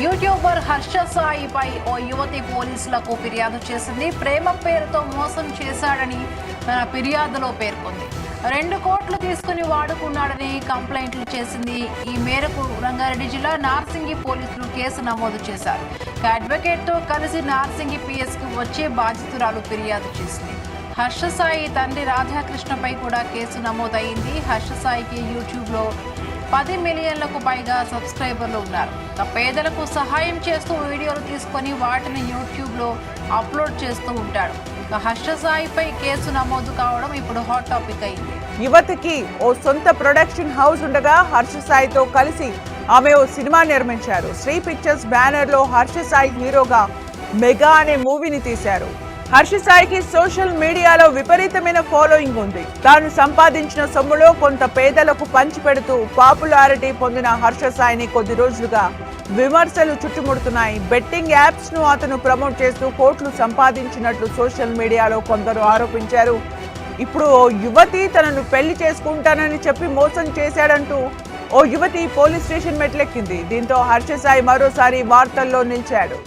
YouTuber Harsha సాయిపై ఓ యువతి పోలీసులకు ఫిర్యాదు చేసింది. ప్రేమ పేరుతో మోసం చేశాడని తన ఫిర్యాదులో పేర్కొంది. 2 కోట్లు తీసుకుని వాడుకున్నాడని కంప్లైంట్లు చేసింది. ఈ మేరకు రంగారెడ్డి జిల్లా నార్సింగి పోలీసులు కేసు నమోదు చేశారు. అడ్వకేట్ తో కలిసి నార్సింగి పిఎస్కి వచ్చే బాధితురాలు ఫిర్యాదు చేసింది. హర్ష సాయి తండ్రి రాధాకృష్ణపై కూడా కేసు నమోదైంది. హర్ష సాయికి యూట్యూబ్లో 10 మిలియన్లకు పైగా సబ్స్క్రైబర్లు ఉన్నారు. పేదలకు సహాయం చేస్తూ వీడియోలు తీసుకొని వాటిని యూట్యూబ్లో అప్లోడ్ చేస్తూ ఉంటాడు. హర్ష సాయిపై కేసు నమోదు కావడం ఇప్పుడు హాట్ టాపిక్ అయింది. యువతికి ఓ సొంత ప్రొడక్షన్ హౌస్ ఉండగా హర్ష సాయితో కలిసి ఆమె ఓ సినిమా నిర్మించారు. శ్రీ పిక్చర్స్ బ్యానర్ లో హర్ష సాయి హీరోగా మెగా అనే మూవీని తీశారు. హర్ష సాయికి సోషల్ మీడియాలో విపరీతమైన ఫాలోయింగ్ ఉంది. తాను సంపాదించిన సొమ్ములో కొంత పేదలకు పంచిపెడుతూ పాపులారిటీ పొందిన హర్ష సాయిని కొద్ది రోజులుగా విమర్శలు చుట్టుముడుతున్నాయి. బెట్టింగ్ యాప్స్ ను అతను ప్రమోట్ చేస్తూ కోట్లు సంపాదించినట్లు సోషల్ మీడియాలో కొందరు ఆరోపించారు. ఇప్పుడు ఓ యువతి తనను పెళ్లి చేసుకుంటానని చెప్పి మోసం చేశాడంటూ ఓ యువతి పోలీస్ స్టేషన్ మెట్లెక్కింది. దీంతో హర్ష సాయి మరోసారి వార్తల్లో నిలిచాడు.